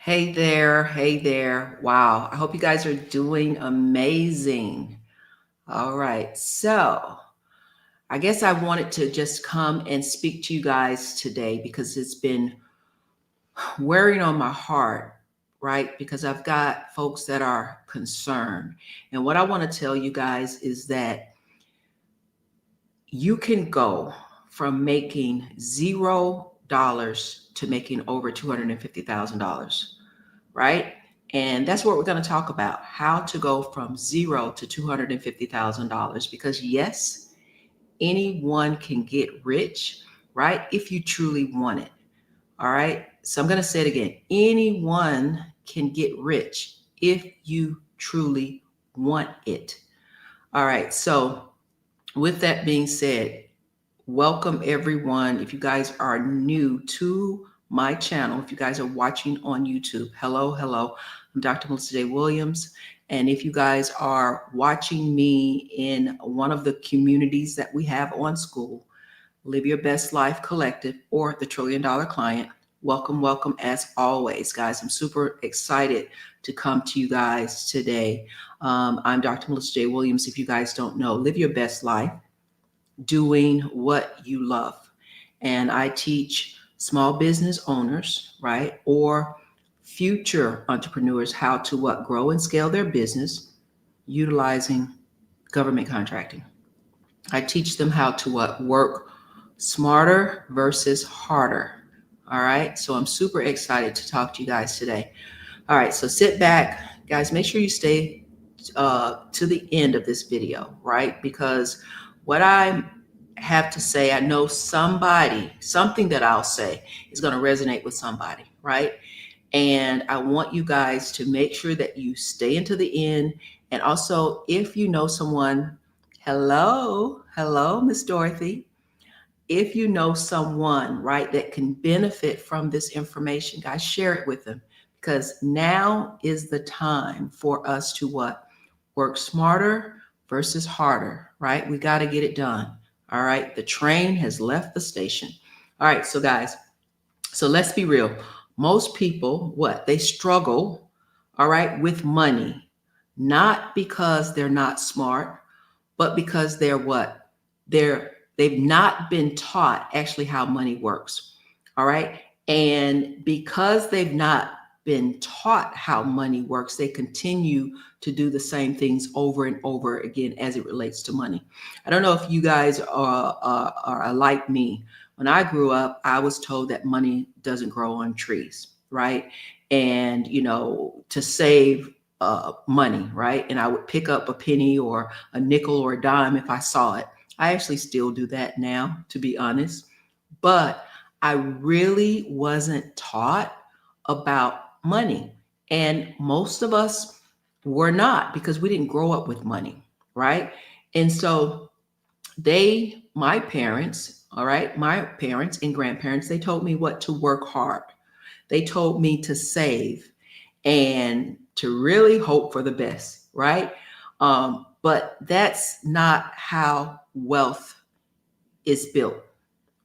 Hey there, hey there. Wow, I hope you guys are doing amazing. All right, so I guess I wanted to just come and speak to you guys today because it's been wearing on my heart, right? Because I've got folks that are concerned. And what I want to tell you guys is that you can go from making $0 to making over $250,000, right? And that's what we're going to talk about, how to go from zero to $250,000. Because, yes, anyone can get rich, right? If you truly want it. All right. So I'm going to say it again. Anyone can get rich if you truly want it. All right. So, with that being said, welcome everyone. If you guys are new to my channel, if you guys are watching on YouTube, hello, hello. I'm Dr. Melissa J. Williams. And if you guys are watching me in one of the communities that we have on school, Live Your Best Life Collective or the $1 Trillion Client, welcome, welcome as always, guys. I'm super excited to come to you guys today. I'm Dr. Melissa J. Williams. If you guys don't know, Live Your Best Life doing what you love. And I teach small business owners, right, or future entrepreneurs how to what grow and scale their business utilizing government contracting. I teach them how to what work smarter versus harder. All right. So I'm super excited to talk to you guys today. All right. So sit back, guys. Make sure you stay to the end of this video, right? Because what I have to say, I know something that I'll say is going to resonate with somebody, right? And I want you guys to make sure that you stay into the end. And also, if you know someone, hello, Miss Dorothy. If you know someone, right, that can benefit from this information, guys, share it with them because now is the time for us to what? Work smarter versus harder, right? We got to get it done. All right. The train has left the station. All right. So, guys, so let's be real. Most people, what? They struggle, all right, with money, not because they're not smart, but because they're what? They've not been taught actually how money works. All right. And because they've not been taught how money works, they continue to do the same things over and over again as it relates to money. I don't know if you guys are like me. When I grew up, I was told that money doesn't grow on trees, right? And, to save money, right? And I would pick up a penny or a nickel or a dime if I saw it. I actually still do that now, to be honest. But I really wasn't taught about money. And most of us were not because we didn't grow up with money, right? And so my parents, all right, my parents and grandparents, they told me what to work hard. They told me to save and to really hope for the best, right? But that's not how wealth is built,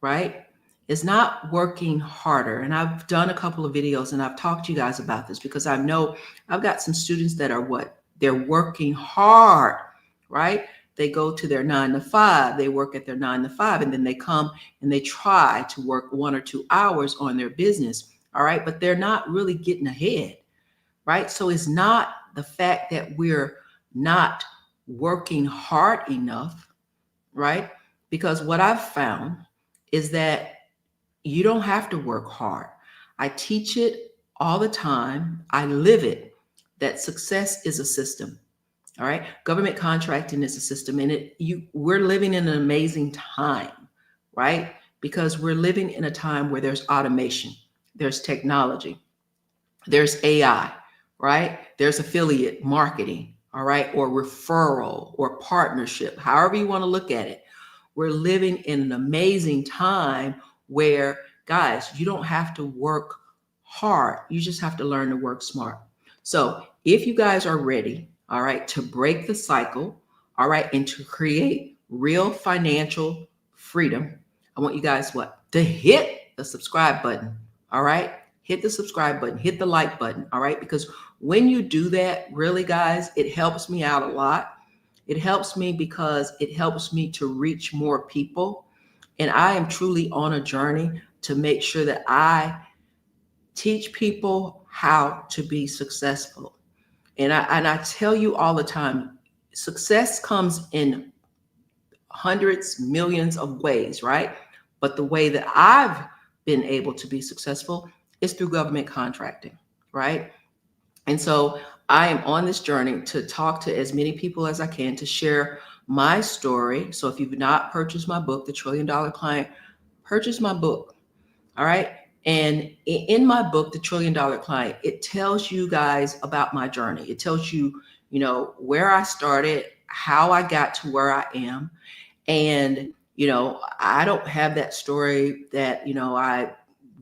right? It's not working harder. And I've done a couple of videos and I've talked to you guys about this because I know I've got some students that are what? They're working hard, right? They go to their 9 to 5, they work at their 9 to 5, and then they come and they try to work 1 or 2 hours on their business, all right? But they're not really getting ahead, right? So it's not the fact that we're not working hard enough, right? Because what I've found is that you don't have to work hard. I teach it all the time. I live it that success is a system. All right. Government contracting is a system, and we're living in an amazing time, right? Because we're living in a time where there's automation, there's technology, there's AI, right? There's affiliate marketing, all right, or referral or partnership, however you want to look at it. We're living in an amazing time where, guys, you don't have to work hard. You just have to learn to work smart. So if you guys are ready, all right, to break the cycle, all right, and to create real financial freedom, I want you guys what? To hit the subscribe button, all right? hit the subscribe button, hit the like button. All right. Because when you do that, really, guys, it helps me out a lot. It helps me because it helps me to reach more people. And I am truly on a journey to make sure that I teach people how to be successful. And I tell you all the time, success comes in hundreds, millions of ways, right? But the way that I've been able to be successful is through government contracting, right? And so I am on this journey to talk to as many people as I can to share my story. So if you've not purchased my book, The $1 Trillion Client, purchase my book. All right. And in my book, The $1 Trillion Client, it tells you guys about my journey. It tells you, where I started, how I got to where I am. And, I don't have that story that, I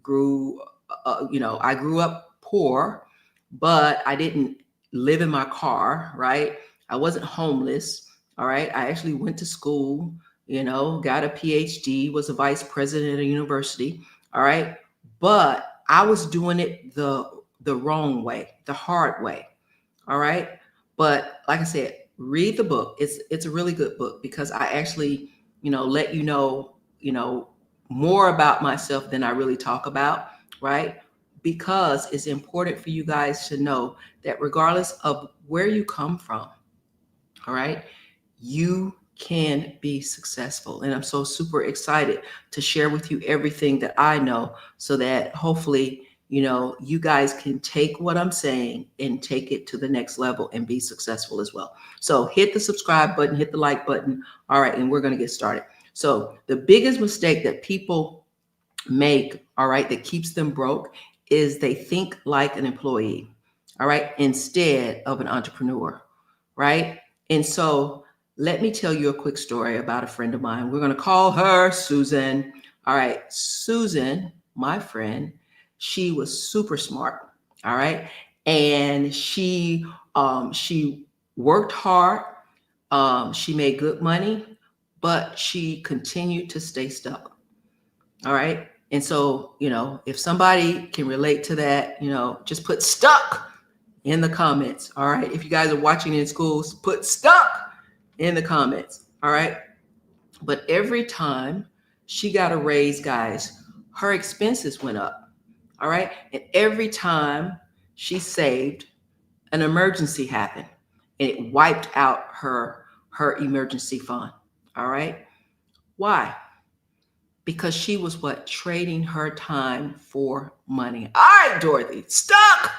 grew, I grew up poor, but I didn't live in my car, right? I wasn't homeless. All right. I actually went to school, got a PhD, was a vice president at a university. All right. But I was doing it the wrong way, the hard way. All right. But like I said, read the book. It's a really good book because I actually, let more about myself than I really talk about, right? Because it's important for you guys to know that regardless of where you come from, all right, you can be successful. And I'm so super excited to share with you everything that I know so that hopefully, you guys can take what I'm saying and take it to the next level and be successful as well. So hit the subscribe button, hit the like button. All right. And we're going to get started. So the biggest mistake that people make, all right, that keeps them broke is they think like an employee, all right, instead of an entrepreneur, right? And so let me tell you a quick story about a friend of mine. We're going to call her Susan. All right. Susan, my friend, she was super smart. All right. And she worked hard. She made good money, but she continued to stay stuck. All right. And so, if somebody can relate to that, just put stuck in the comments. All right. If you guys are watching in schools, put stuck in the comments. All right. But every time she got a raise, guys, her expenses went up. All right. And every time she saved, an emergency happened and it wiped out her emergency fund. All right. Why? Because she was trading her time for money. All right, Dorothy, stuck.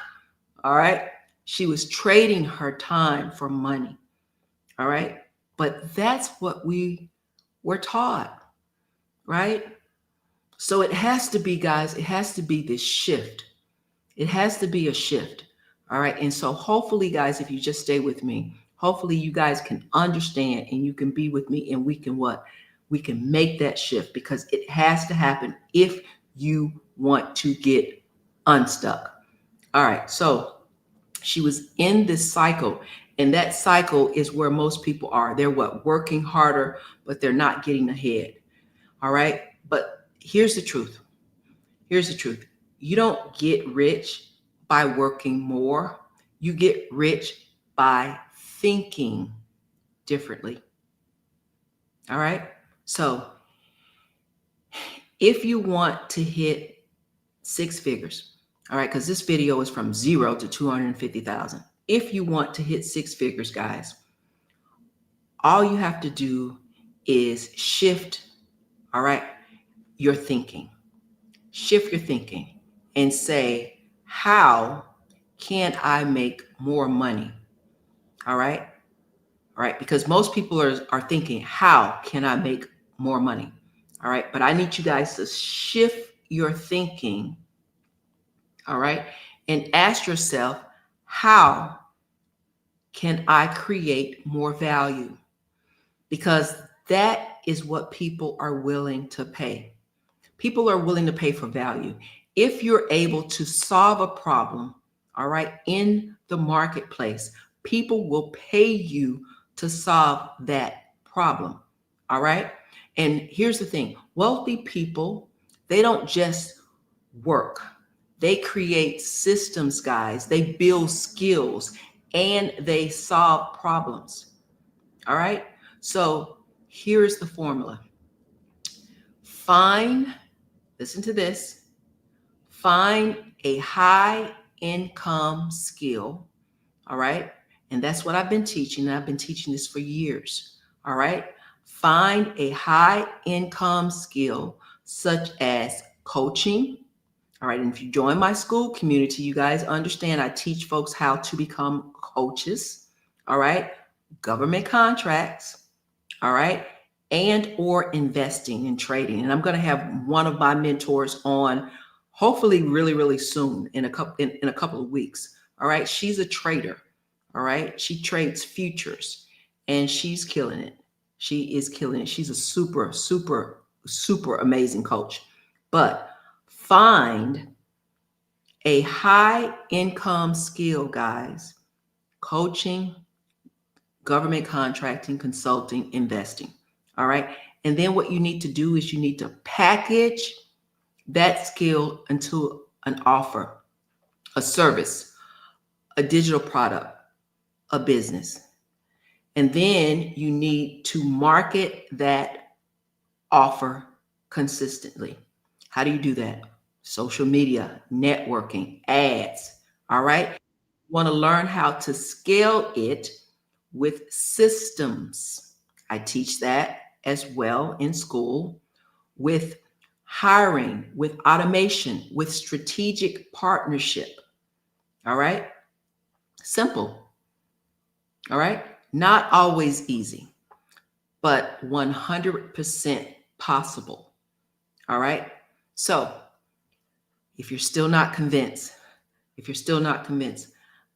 All right. She was trading her time for money. All right. But that's what we were taught, right? So it has to be, guys, it has to be this shift. It has to be a shift. All right. And so hopefully, guys, if you just stay with me, hopefully you guys can understand and you can be with me and we can what? We can make that shift because it has to happen if you want to get unstuck. All right. So she was in this cycle, and that cycle is where most people are. They're working harder, but they're not getting ahead. All right. But here's the truth. Here's the truth. You don't get rich by working more. You get rich by thinking differently. All right. So if you want to hit 6 figures, all right, because this video is from 0 to 250,000. If you want to hit 6 figures, guys, all you have to do is shift, all right, your thinking. Shift your thinking and say, how can I make more money? All right. All right. Because most people are thinking, how can I make more money? All right. But I need you guys to shift your thinking. All right. And ask yourself, how can I create more value? Because that is what people are willing to pay. People are willing to pay for value. If you're able to solve a problem, all right, in the marketplace, people will pay you to solve that problem. All right. And here's the thing, wealthy people, they don't just work. They create systems, guys. They build skills and they solve problems. All right. So here's the formula. Listen to this, find a high income skill. All right. And that's what I've been teaching. I've been teaching this for years. All right. Find a high income skill such as coaching. All right. And if you join my school community, you guys understand I teach folks how to become coaches. All right. Government contracts. All right. And or investing and trading. And I'm going to have one of my mentors on hopefully really, really soon in a couple of weeks. All right. She's a trader. All right. She trades futures and she's killing it. She is killing it. She's a super, super, super amazing coach. But find a high income skill, guys. Coaching, government contracting, consulting, investing. All right. And then what you need to do is you need to package that skill into an offer, a service, a digital product, a business. And then you need to market that offer consistently. How do you do that? Social media, networking, ads. All right. You want to learn how to scale it with systems. I teach that as well in school, with hiring, with automation, with strategic partnership. All right. Simple. All right. Not always easy, but 100% possible. All right. So if you're still not convinced,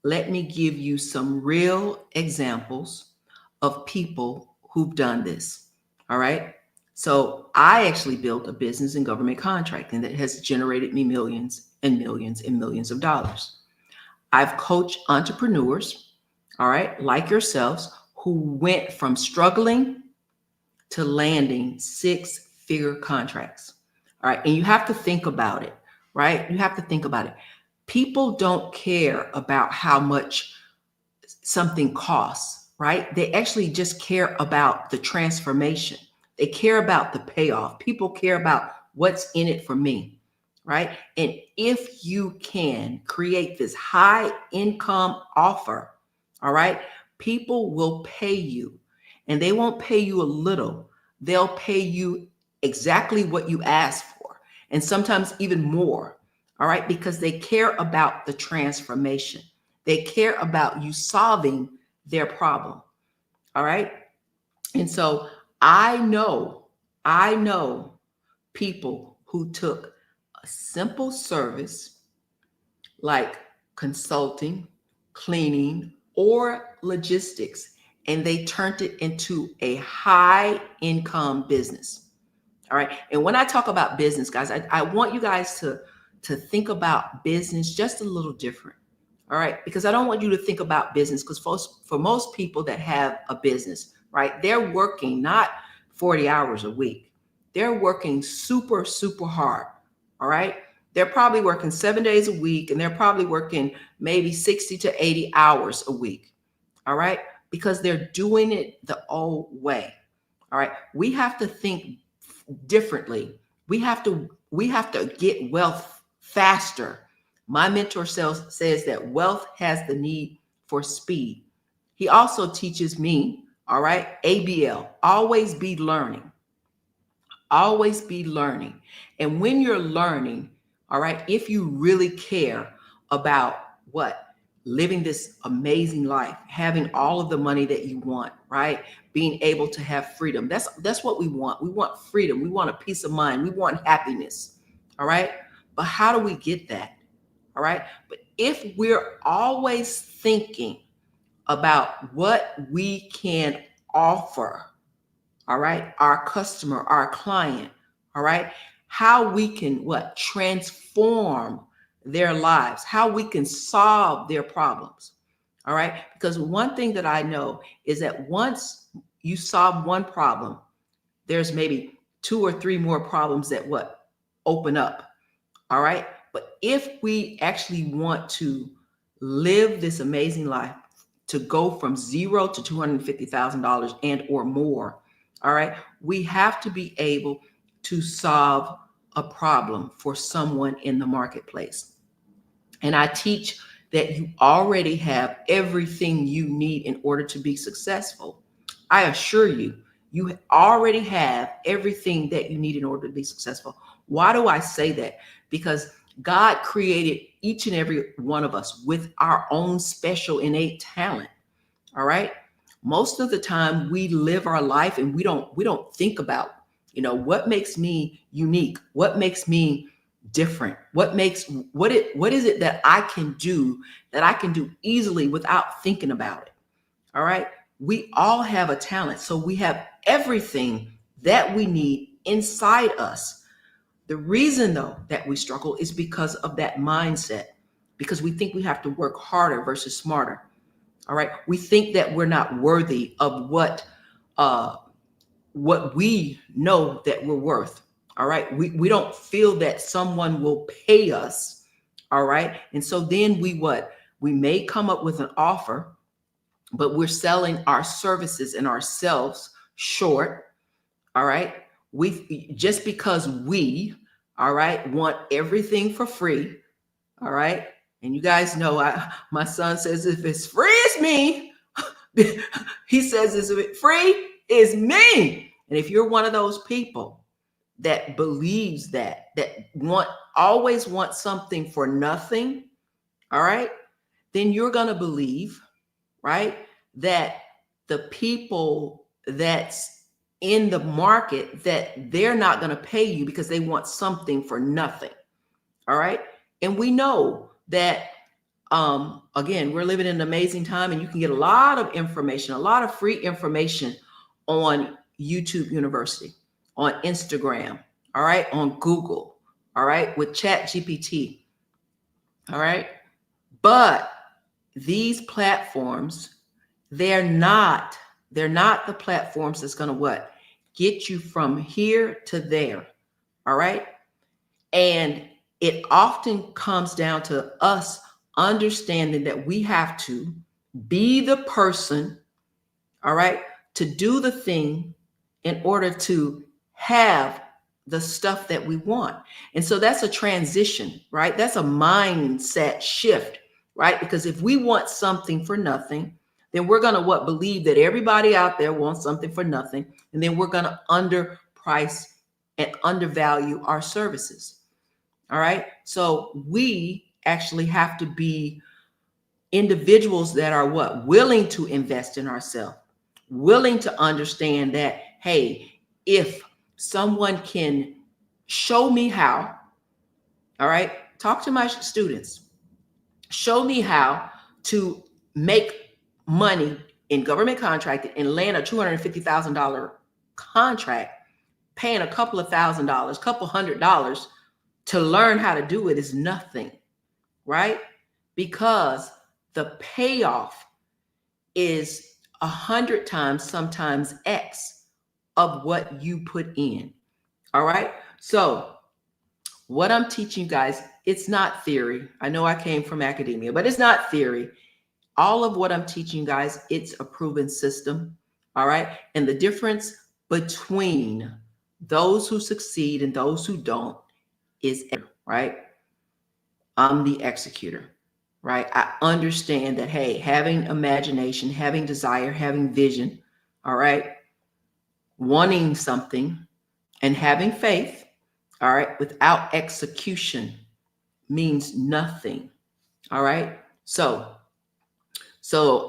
let me give you some real examples of people who've done this. All right. So I actually built a business in government contracting that has generated me millions and millions and millions of dollars. I've coached entrepreneurs, all right, like yourselves, who went from struggling to landing six-figure contracts. All right. And you have to think about it, right? You have to think about it. People don't care about how much something costs, right? They actually just care about the transformation. They care about the payoff. People care about what's in it for me, right? And if you can create this high income offer, all right, people will pay you, and they won't pay you a little. They'll pay you exactly what you asked for, and sometimes even more, all right, because they care about the transformation. They care about you solving their problem, all right? And so I know people who took a simple service like consulting, cleaning, or logistics, and they turned it into a high income business. All right. And when I talk about business, guys, I want you guys to think about business just a little different. All right. Because I don't want you to think about business because for most people that have a business, right, they're working not 40 hours a week. They're working super, super hard. All right. They're probably working 7 days a week and they're probably working maybe 60 to 80 hours a week. All right. Because they're doing it the old way. All right. We have to think differently. We have to get wealth faster. My mentor says that wealth has the need for speed. He also teaches me, all right, ABL, always be learning. Always be learning. And when you're learning, all right, if you really care about what? Living this amazing life, having all of the money that you want, right? Being able to have freedom. That's what we want. We want freedom. We want a peace of mind. We want happiness. All right? But how do we get that? All right? But if we're always thinking about what we can offer, all right, our customer, our client, all right, how we can what? Transform their lives, how we can solve their problems. All right. Because one thing that I know is that once you solve one problem, there's maybe two or three more problems that what? Open up. All right. But if we actually want to live this amazing life, to go from zero to $250,000 and or more, all right, we have to be able to solve a problem for someone in the marketplace. And I teach that you already have everything you need in order to be successful. I assure you, you already have everything that you need in order to be successful. Why do I say that? Because God created each and every one of us with our own special innate talent. All right. Most of the time we live our life and we don't think about, what makes me unique? What makes me different? What is it that I can do easily without thinking about it? All right. We all have a talent. So we have everything that we need inside us. The reason though that we struggle is because of that mindset, because we think we have to work harder versus smarter. All right. We think that we're not worthy of what we know that we're worth. All right. We don't feel that someone will pay us. All right. And so then we may come up with an offer, but we're selling our services and ourselves short. All right. Just because we, all right, want everything for free. All right. And you guys know, my son says, if it's free, it's me. He says, if it's free, it's me. And if you're one of those people that believes that always want something for nothing, all right, then you're going to believe, right, that the people that's in the market, that they're not going to pay you because they want something for nothing. All right. And we know that, again, we're living in an amazing time, and you can get a lot of information, a lot of free information on YouTube University, on Instagram, all right, on Google, all right, with ChatGPT, all right. But these platforms, they're not the platforms that's going to get you from here to there, all right. And it often comes down to us understanding that we have to be the person, all right, to do the thing in order to have the stuff that we want. And so that's a transition, right? That's a mindset shift, right? Because if we want something for nothing, then we're going to believe that everybody out there wants something for nothing. And then we're going to underprice and undervalue our services. All right. So we actually have to be individuals that are willing to invest in ourselves, willing to understand that, hey, if someone can show me how, all right, talk to my students, show me how to make money in government contracting and land a $250,000 contract, paying a couple of $1,000s, couple $100 to learn how to do it is nothing, right? Because the payoff is 100 times, sometimes X of what you put in. All right. So what I'm teaching you guys, it's not theory. I know I came from academia, but it's not theory. All of what I'm teaching you guys, it's a proven system. All right. And the difference between those who succeed and those who don't is, right? I'm the executor, right? I understand that, hey, having imagination, having desire, having vision, all right, wanting something and having faith, all right, without execution means nothing. All right. So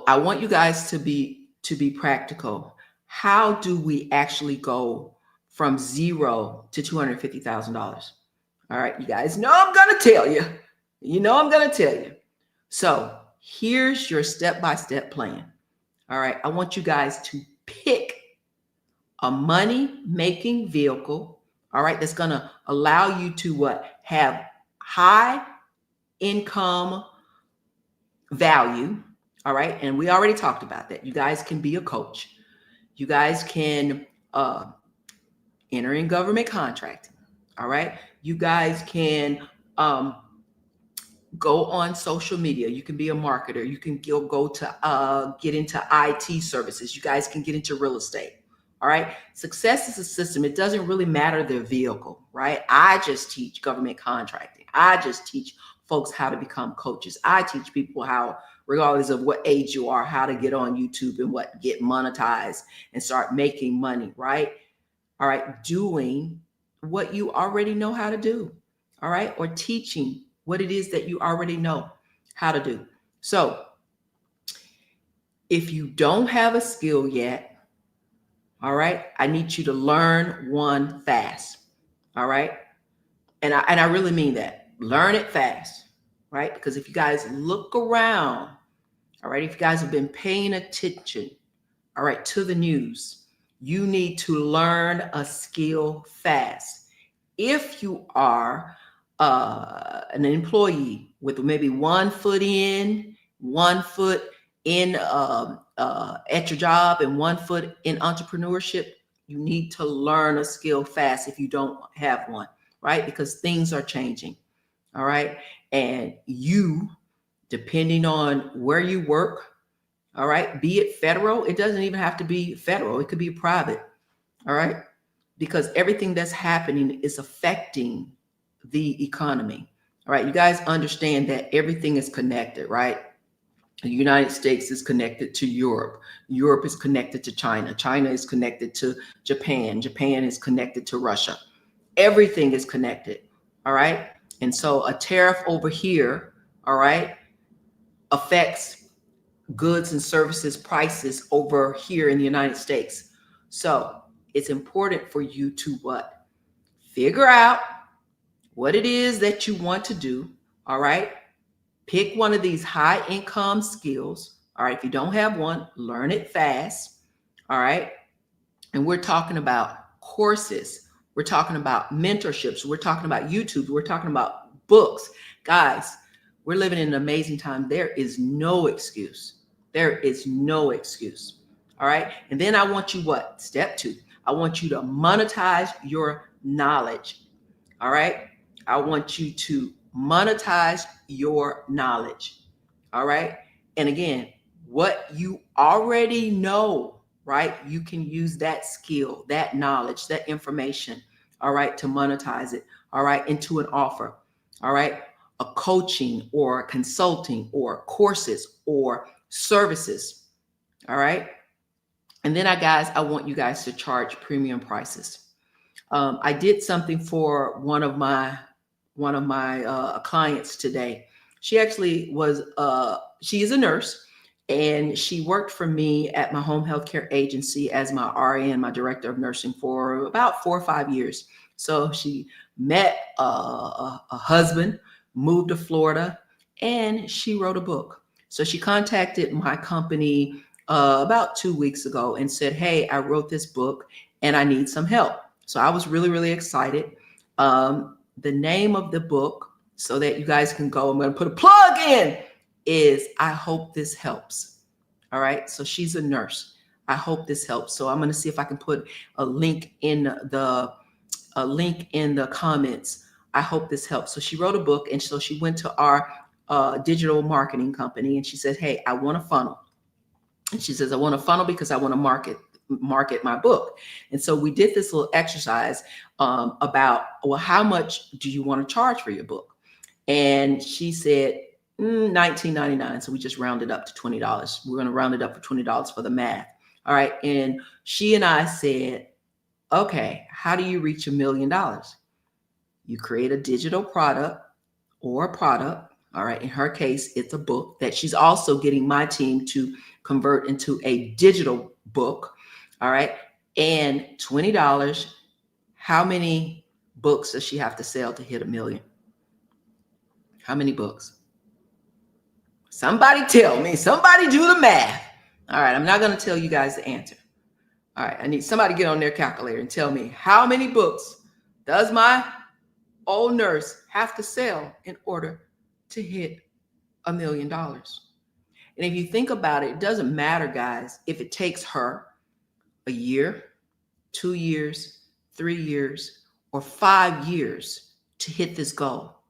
I want you guys to be practical. How do we actually go from zero to $250,000? All right, you guys know I'm going to tell you. So here's your step-by-step plan. All right, I want you guys to pick a money-making vehicle, all right, that's going to allow you to have high income value, all right? And we already talked about that. You guys can be a coach. You guys can enter in government contracting, all right? You guys can go on social media. You can be a marketer. You can go to get into IT services. You guys can get into real estate. All right. Success is a system. It doesn't really matter the vehicle, right? I just teach government contracting. I just teach folks how to become coaches. I teach people how, regardless of what age you are, how to get on YouTube and get monetized and start making money, right? All right. Doing what you already know how to do. All right. Or teaching what it is that you already know how to do. So if you don't have a skill yet, all right, I need you to learn one fast. All right. And I really mean that. Learn it fast, right? Because if you guys look around, all right, if you guys have been paying attention, all right, to the news, you need to learn a skill fast. If you are an employee with maybe 1 foot in, 1 foot in at your job, and 1 foot in entrepreneurship, you need to learn a skill fast if you don't have one, right? Because things are changing, all right? And you, depending on where you work, all right, be it federal, it doesn't even have to be federal, it could be private, all right? Because everything that's happening is affecting the economy. All right, you guys understand that everything is connected, right? The United States is connected to Europe. Europe is connected to China. China is connected to Japan. Japan is connected to Russia. Everything is connected. All right. And so a tariff over here, all right, affects goods and services prices over here in the United States. So it's important for you to what? Figure out what it is that you want to do. All right. Pick one of these high income skills. All right. If you don't have one, learn it fast. All right. And we're talking about courses. We're talking about mentorships. We're talking about YouTube. We're talking about books. Guys, we're living in an amazing time. There is no excuse. There is no excuse. All right. And then I want you what? Step 2. I want you to monetize your knowledge. All right. I want you to monetize your knowledge. All right. And again, what you already know, right? You can use that skill, that knowledge, that information, all right, to monetize it, all right, into an offer, all right, a coaching or consulting or courses or services, all right. And then I want you guys to charge premium prices. I did something for one of my clients today. She actually she is a nurse, and she worked for me at my home health care agency as my RN, my director of nursing, for about 4 or 5 years. So she met a husband, moved to Florida, and she wrote a book. So she contacted my company about 2 weeks ago and said, "Hey, I wrote this book and I need some help." So I was really, really excited. The name of the book, so that you guys can go, I'm going to put a plug in, is I Hope This Helps. All right. So she's a nurse. I hope this helps. So I'm going to see if I can put a link in the comments. I hope this helps. So she wrote a book, and so she went to our digital marketing company, and she said, "Hey, I want a funnel." And she says, "I want a funnel because I want to market my book." And so we did this little exercise about, well, how much do you want to charge for your book? And she said $19.99. So we just rounded up to $20. We're going to round it up for $20 for the math. All right. And she and I said, okay, how do you reach $1 million? You create a digital product or a product. All right. In her case, it's a book that she's also getting my team to convert into a digital book. All right. And $20. How many books does she have to sell to hit $1 million? How many books? Somebody tell me. Somebody do the math. All right. I'm not going to tell you guys the answer. All right. I need somebody to get on their calculator and tell me, how many books does my old nurse have to sell in order to hit $1 million? And if you think about it, it doesn't matter, guys, if it takes her a year, 2 years, 3 years, or 5 years to hit this goal.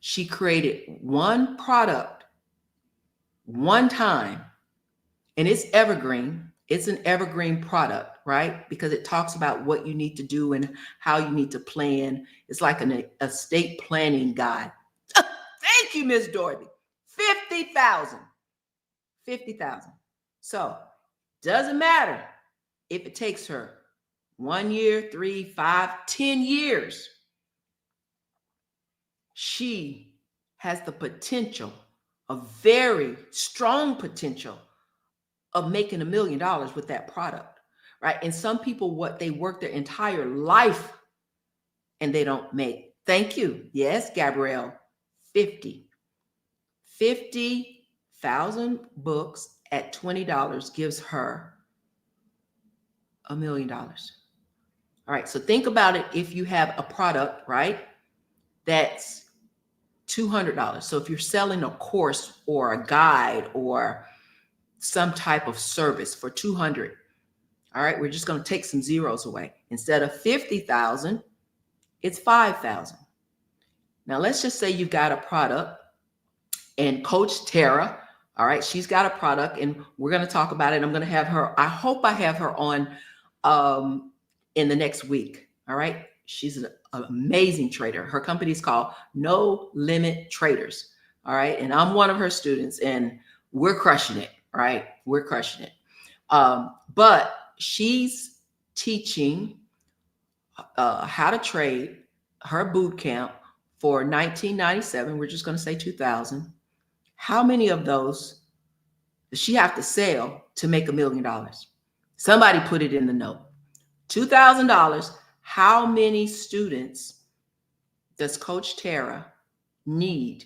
She created one product one time, and it's evergreen. It's an evergreen product, right? Because it talks about what you need to do and how you need to plan. It's like an estate planning guide. Thank you, Miss Dorothy. 50,000. 50,000. So, doesn't matter if it takes her 1 year, 3, 5, 10 years. She has the potential, a very strong potential of making $1 million with that product, right? And some people, what they work their entire life and they don't make. Thank you. Yes, Gabrielle, 50,000 books at $20 gives her $1 million. All right, so think about it. If you have a product, right, that's $200. So if you're selling a course or a guide or some type of service for $200, all right, we're just going to take some zeros away. Instead of 50,000, it's 5,000. Now let's just say you've got a product, and Coach Tara, all right, she's got a product, and we're going to talk about it. I'm going to have her. I hope I have her on in the next week. All right, she's an amazing trader. Her company is called No Limit Traders. All right, and I'm one of her students, and we're crushing it. Right, we're crushing it. But she's teaching how to trade. Her boot camp for $19.97. We're just going to say 2,000. How many of those does she have to sell to make $1 million? Somebody put it in the note. $2,000. How many students does Coach Tara need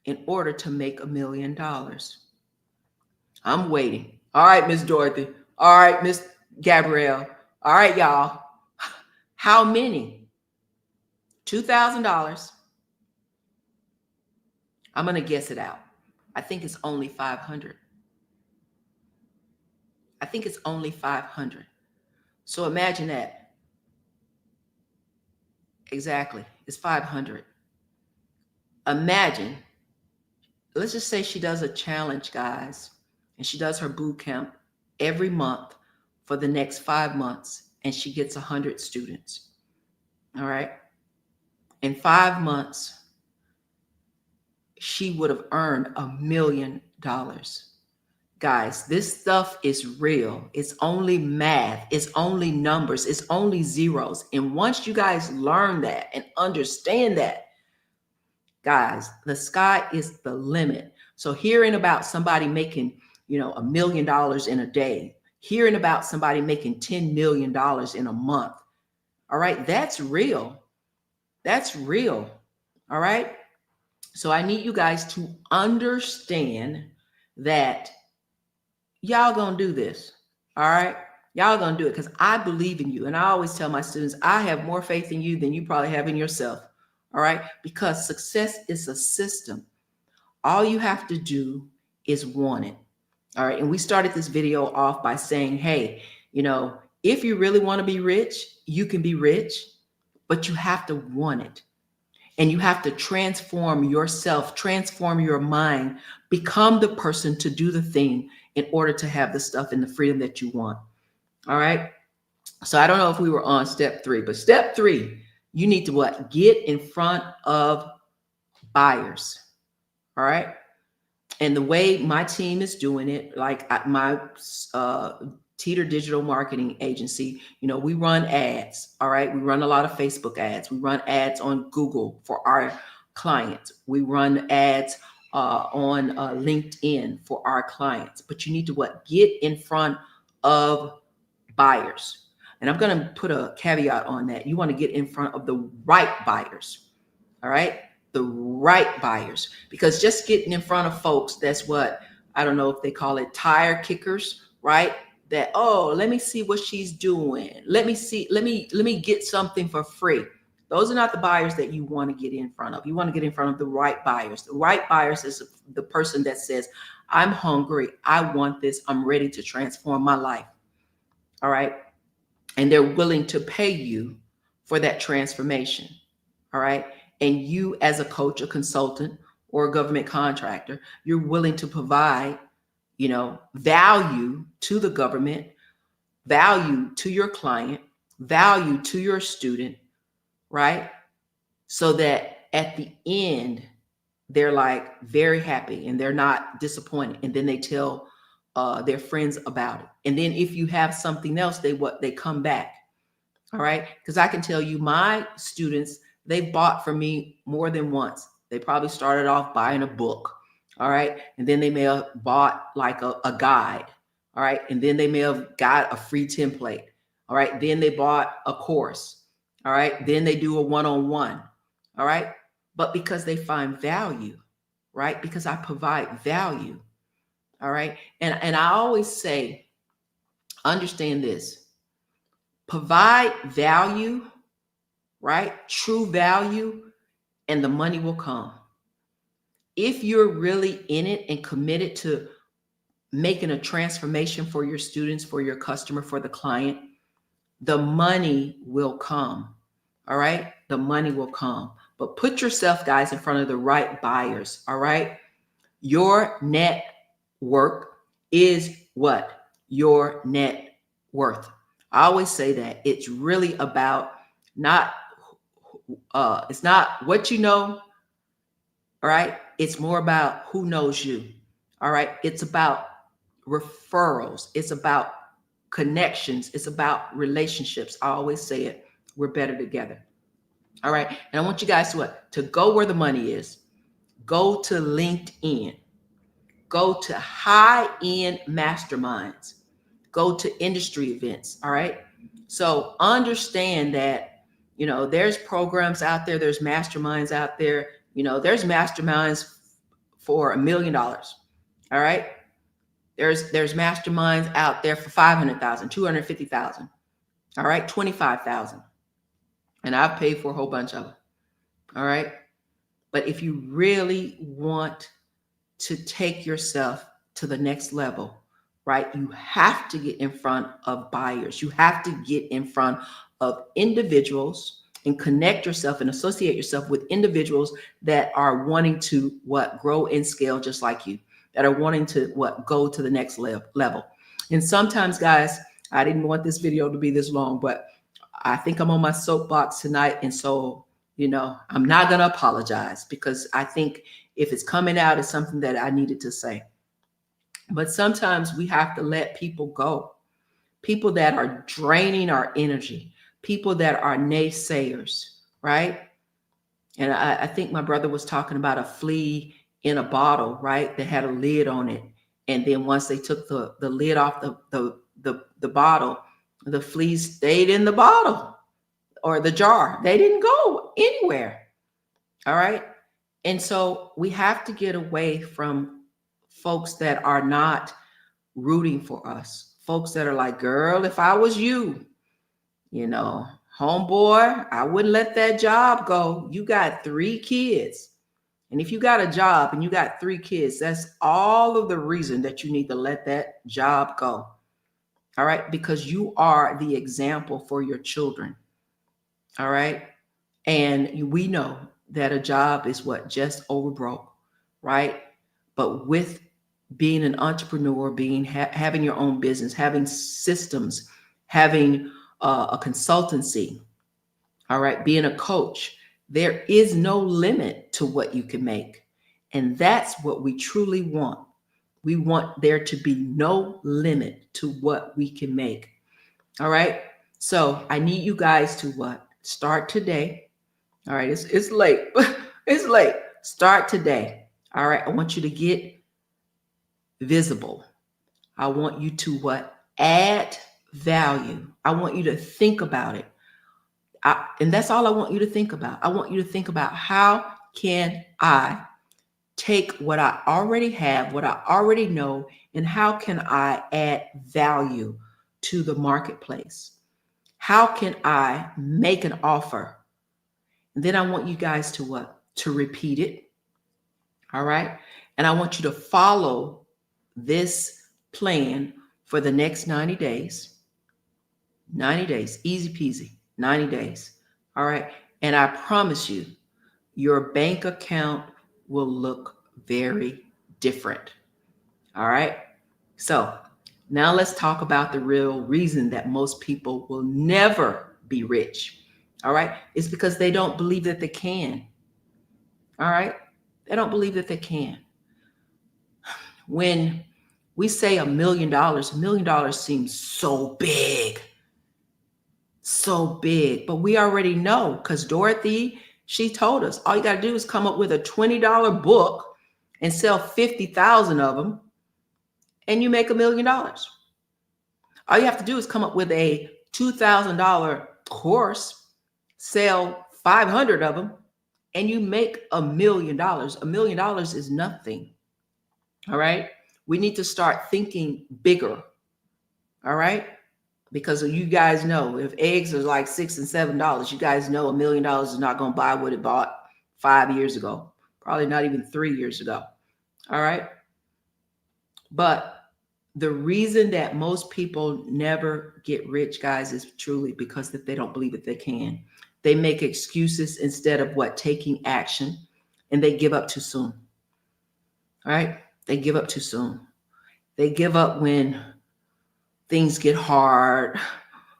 in order to make $1 million? I'm waiting. All right, Miss Dorothy. All right, Miss Gabrielle. All right, y'all. How many? $2,000. I'm going to guess it out. I think it's only 500. I think it's only 500. So imagine that. Exactly. It's 500. Imagine, let's just say she does a challenge, guys, and she does her boot camp every month for the next 5 months, and she gets 100 students. All right. In 5 months, she would have earned $1 million. Guys, this stuff is real. It's only math. It's only numbers. It's only zeros. And once you guys learn that and understand that, guys, the sky is the limit. So hearing about somebody making, $1 million in a day, hearing about somebody making $10 million in a month, all right, that's real. That's real. All right. So I need you guys to understand that y'all gonna do this. All right. Y'all gonna do it because I believe in you. And I always tell my students, I have more faith in you than you probably have in yourself. All right. Because success is a system. All you have to do is want it. All right. And we started this video off by saying, hey, if you really want to be rich, you can be rich, but you have to want it. And you have to transform yourself, transform your mind, become the person to do the thing in order to have the stuff and the freedom that you want. All right. So I don't know if we were on step 3, but step 3, you need to what? Get in front of buyers. All right. And the way my team is doing it, like my Teeter Digital Marketing Agency, we run ads. All right. We run a lot of Facebook ads. We run ads on Google for our clients. We run ads on LinkedIn for our clients. But you need to what? Get in front of buyers. And I'm going to put a caveat on that. You want to get in front of the right buyers. All right. The right buyers, because just getting in front of folks, that's what, I don't know if they call it tire kickers, right? That, oh, let me see what she's doing. Let me get something for free. Those are not the buyers that you want to get in front of. You want to get in front of the right buyers. The right buyers is the person that says, I'm hungry. I want this. I'm ready to transform my life. All right. And they're willing to pay you for that transformation. All right. And you as a coach, a consultant, or a government contractor, you're willing to provide, value to the government, value to your client, value to your student, right? So that at the end, they're like very happy and they're not disappointed. And then they tell their friends about it. And then if you have something else, they come back. All right. Because I can tell you my students, they've bought from me more than once. They probably started off buying a book. All right. And then they may have bought like a guide. All right. And then they may have got a free template. All right. Then they bought a course. All right. Then they do a one-on-one. All right. But because they find value, right? Because I provide value. All right. And I always say, understand this, provide value, right? True value, and the money will come. If you're really in it and committed to making a transformation for your students, for your customer, for the client, the money will come. All right. The money will come. But put yourself, guys, in front of the right buyers. All right. Your net worth is what? Your net worth. I always say that it's really about it's not what you know. All right. It's more about who knows you. All right. It's about referrals. It's about connections. It's about relationships. I always say it. We're better together. All right. And I want you guys to go where the money is. Go to LinkedIn. Go to high-end masterminds. Go to industry events. All right. So understand that, there's programs out there. There's masterminds out there. There's masterminds for $1 million. All right. There's masterminds out there for 500,000, 250,000. All right. 25,000. And I've paid for a whole bunch of them. All right. But if you really want to take yourself to the next level, right, you have to get in front of buyers. You have to get in front of individuals and connect yourself and associate yourself with individuals that are wanting to grow and scale just like you, that are wanting to go to the next level. And sometimes, guys, I didn't want this video to be this long, but I think I'm on my soapbox tonight. And so, I'm not going to apologize, because I think if it's coming out, it's something that I needed to say. But sometimes we have to let people go. People that are draining our energy, people that are naysayers, right? And I think my brother was talking about a flea in a bottle, right? That had a lid on it. And then once they took the lid off the bottle, the fleas stayed in the bottle or the jar. They didn't go anywhere. All right. And so we have to get away from folks that are not rooting for us. Folks that are like, girl, if I was you, homeboy, I wouldn't let that job go. You got 3 kids. And if you got a job and you got 3 kids, that's all of the reason that you need to let that job go. All right. Because you are the example for your children. All right. And we know that a job is just over broke, right? But with being an entrepreneur, having your own business, having systems, having a consultancy, all right, being a coach, there is no limit to what you can make. And that's what we truly want. We want there to be no limit to what we can make. All right. So I need you guys to start today. All right. It's late. It's late. Start today. All right. I want you to get visible. I want you to add value. I want you to think about it. And that's all I want you to think about. I want you to think about, how can I take what I already have, what I already know, and how can I add value to the marketplace? How can I make an offer? And then I want you guys to repeat it. All right. And I want you to follow this plan for the next 90 days. 90 days, easy peasy, 90 days. All right. And I promise you, your bank account will look very different. All right. So now let's talk about the real reason that most people will never be rich. All right. It's because they don't believe that they can. All right. They don't believe that they can. When we say $1 million seems so big, but we already know because Dorothy, she told us all you got to do is come up with a $20 book and sell 50,000 of them and you make $1 million. All you have to do is come up with a $2,000 course, sell 500 of them, and you make $1 million. $1 million is nothing. All right. We need to start thinking bigger. All right. Because you guys know if eggs are like $6 and $7, you guys know $1 million is not going to buy what it bought 5 years ago, probably not even 3 years ago. All right. But the reason that most people never get rich, guys, is truly because that they don't believe that they can. They make excuses instead of taking action, and they give up too soon. All right. They give up too soon. They give up when things get hard.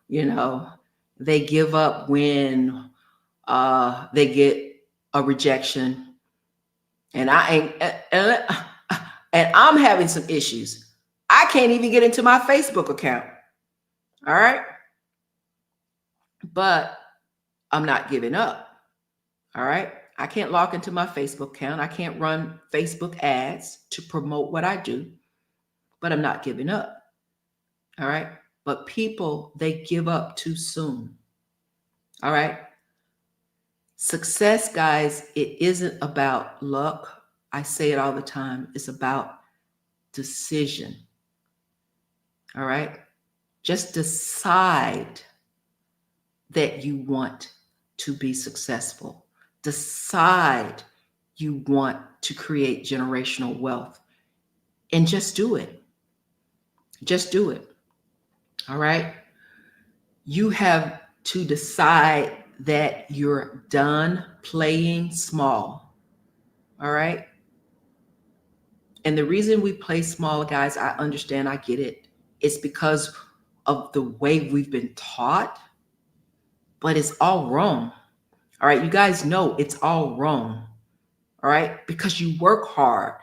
They give up when they get a rejection. And I'm having some issues. I can't even get into my Facebook account. All right. But I'm not giving up. All right. I can't log into my Facebook account. I can't run Facebook ads to promote what I do, but I'm not giving up. All right. But people, they give up too soon. All right. Success, guys, it isn't about luck. I say it all the time. It's about decision. All right. Just decide that you want to be successful. Decide you want to create generational wealth and just do it. Just do it. All right. You have to decide that you're done playing small. All right. And the reason we play small, guys, I understand, I get it. It's because of the way we've been taught, but it's all wrong. All right. You guys know it's all wrong. All right. Because you work hard.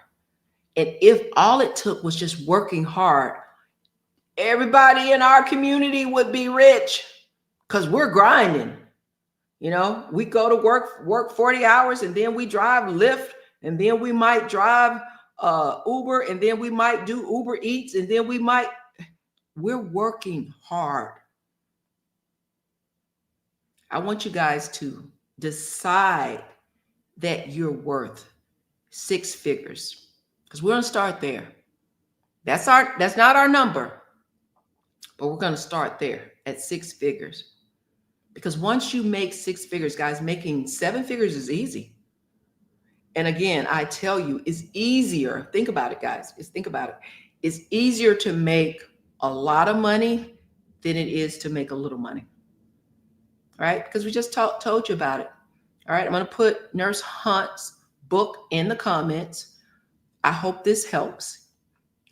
And if all it took was just working hard, everybody in our community would be rich because we're grinding. We go to work 40 hours, and then we drive Lyft, and then we might drive Uber, and then we might do Uber Eats, and then we're working hard. I want you guys to decide that you're worth 6 figures, because we're going to start there. That's not our number, but we're going to start there at 6 figures. Because once you make 6 figures, guys, making 7 figures is easy. And again, I tell you, it's easier. Think about it, guys. Think about it. It's easier to make a lot of money than it is to make a little money. All right? Because we just told you about it. All right? I'm going to put Nurse Hunt's book in the comments. I hope this helps.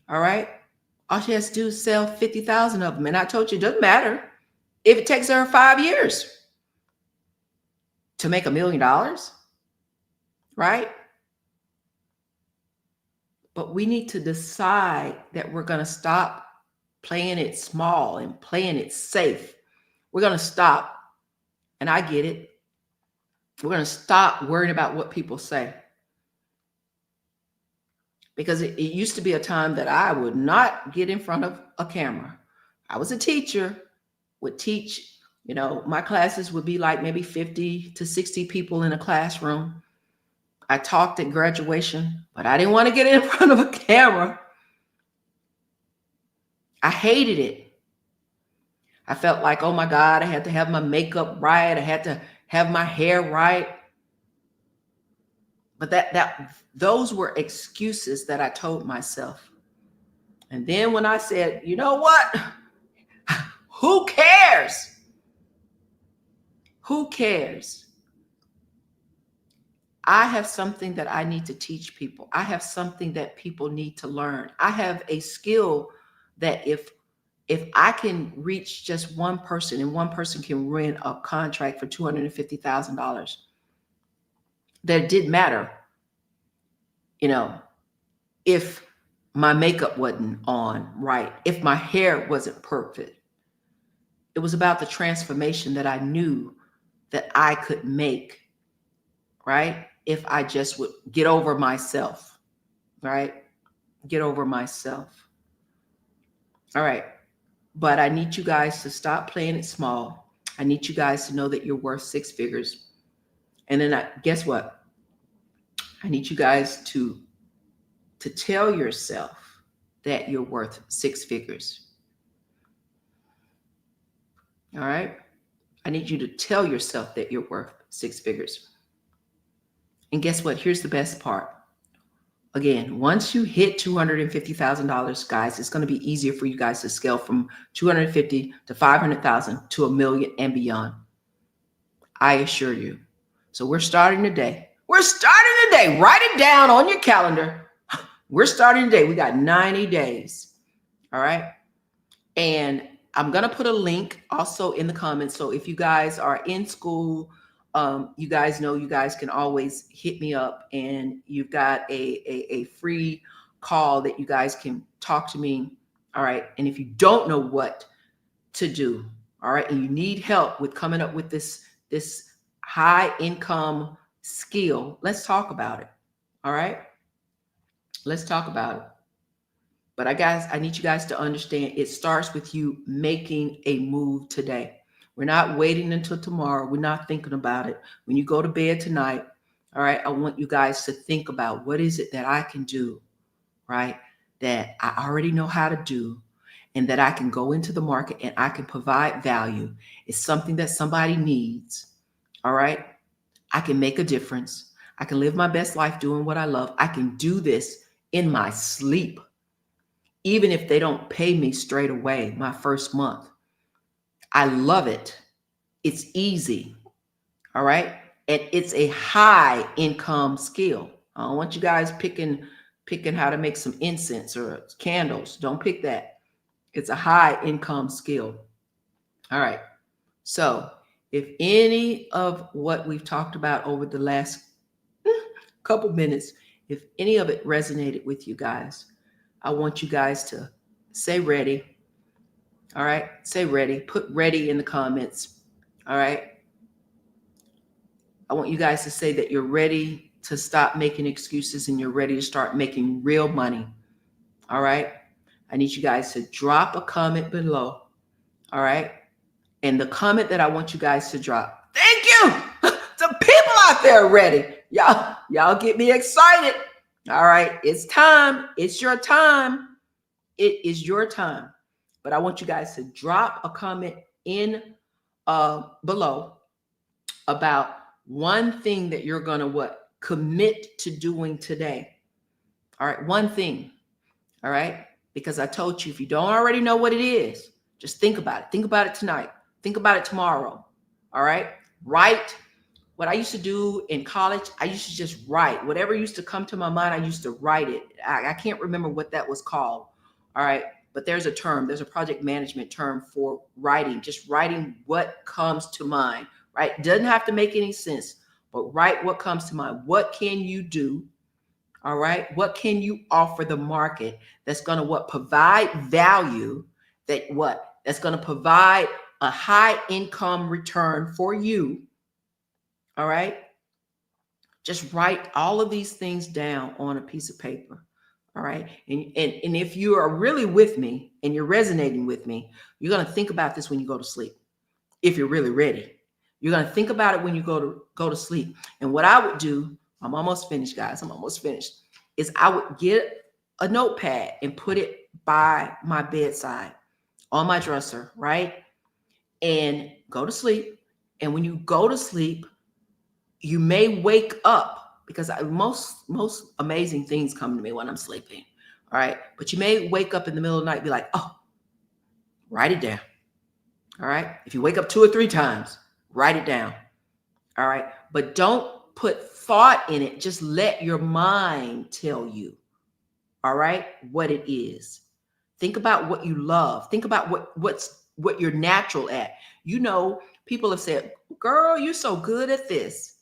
All right? All she has to do is sell 50,000 of them. And I told you, it doesn't matter if it takes her 5 years to make $1 million, right? But we need to decide that we're going to stop playing it small and playing it safe. We're going to stop, and I get it. We're going to stop worrying about what people say. Because it used to be a time that I would not get in front of a camera. I was a teacher, would teach, my classes would be like maybe 50 to 60 people in a classroom. I talked at graduation, but I didn't want to get in front of a camera. I hated it. I felt like, oh my God, I had to have my makeup right. I had to have my hair right. But those were excuses that I told myself. And then when I said, you know what? Who cares? Who cares? I have something that I need to teach people. I have something that people need to learn. I have a skill that if I can reach just one person and one person can win a contract for $250,000, that it didn't matter, if my makeup wasn't on right, if my hair wasn't perfect. It was about the transformation that I knew that I could make, right? If I just would get over myself, right? Get over myself. All right. But I need you guys to stop playing it small. I need you guys to know that you're worth six figures. And then guess what? I need you guys to tell yourself that you're worth six figures. All right? I need you to tell yourself that you're worth six figures. And guess what? Here's the best part. Again, once you hit $250,000, guys, it's going to be easier for you guys to scale from 250 to 500,000 to $1 million and beyond. I assure you. So we're starting today. We're starting today. Write it down on your calendar. We're starting today. We got 90 days. All right. And I'm going to put a link also in the comments. So if you guys are in school, you guys know you guys can always hit me up, and you've got a free call that you guys can talk to me. All right. And if you don't know what to do, all right, and you need help with coming up with this high income skill, let's talk about it. All right. Let's talk about it. But I need you guys to understand, it starts with you making a move today. We're not waiting until tomorrow. We're not thinking about it. When you go to bed tonight, all right, I want you guys to think about, what is it that I can do, right, that I already know how to do, and that I can go into the market and I can provide value. It's something that somebody needs, all right? I can make a difference. I can live my best life doing what I love. I can do this in my sleep, even if they don't pay me straight away my first month. I love it. It's easy. All right. And it's a high income skill. I don't want you guys picking how to make some incense or candles. Don't pick that. It's a high income skill. All right. So if any of what we've talked about over the last couple minutes, if any of it resonated with you guys, I want you guys to say ready. All right. Say ready. Put ready in the comments. All right. I want you guys to say that you're ready to stop making excuses and you're ready to start making real money. All right. I need you guys to drop a comment below. All right. And the comment that I want you guys to drop, thank you. The people out there are ready. Y'all get me excited. All right. It's time. It's your time. It is your time. But I want you guys to drop a comment in below about one thing that you're going to commit to doing today. All right. One thing. All right. Because I told you, if you don't already know what it is, just think about it. Think about it tonight. Think about it tomorrow. All right. Write. What I used to do in college, I used to just write. Whatever used to come to my mind, I used to write it. I can't remember what that was called. All right. But there's a term, there's a project management term for writing, just writing what comes to mind, right? It doesn't have to make any sense, but write what comes to mind. What can you do? All right. What can you offer the market that's going to provide value, that's going to provide a high income return for you. All right. Just write all of these things down on a piece of paper. All right. And if you are really with me and you're resonating with me, you're going to think about this when you go to sleep. If you're really ready, you're going to think about it when you go to sleep. And what I would do, I'm almost finished, guys. I'm almost finished, is I would get a notepad and put it by my bedside on my dresser, right? And go to sleep. And when you go to sleep, you may wake up, because most amazing things come to me when I'm sleeping. All right. But you may wake up in the middle of the night and be like, oh, write it down. All right. If you wake up 2 or 3 times, write it down. All right. But don't put thought in it. Just let your mind tell you, all right, what it is. Think about what you love. Think about what you're natural at. You know, people have said, girl, you're so good at this,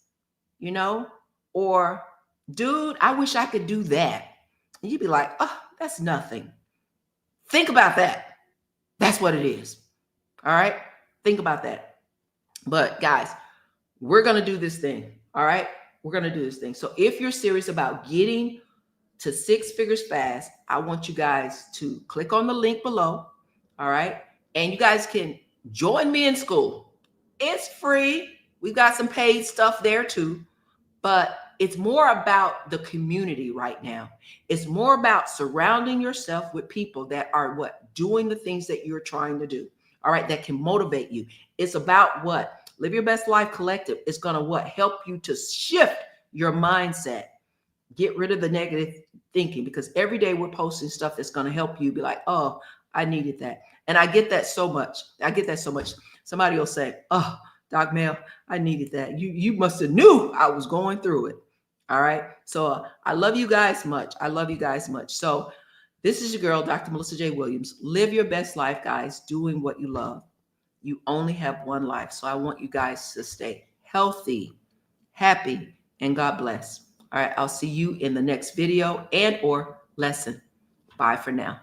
you know, or dude, I wish I could do that. And you'd be like, oh, that's nothing. Think about that. That's what it is. All right. Think about that. But guys, we're going to do this thing. All right. We're going to do this thing. So if you're serious about getting to 6 figures fast, I want you guys to click on the link below. All right. And you guys can join me in school. It's free. We've got some paid stuff there too, but it's more about the community right now. It's more about surrounding yourself with people that are what? Doing the things that you're trying to do. All right. That can motivate you. It's about what? Live Your Best Life Collective. It's going to what? Help you to shift your mindset. Get rid of the negative thinking, because every day we're posting stuff that's going to help you be like, oh, I needed that. And I get that so much. I get that so much. Somebody will say, oh, Doc Mel, I needed that. You must have knew I was going through it. All right. So I love you guys much. I love you guys much. So this is your girl, Dr. Melissa J. Williams. Live your best life, guys, doing what you love. You only have one life. So I want you guys to stay healthy, happy, and God bless. All right. I'll see you in the next video and or lesson. Bye for now.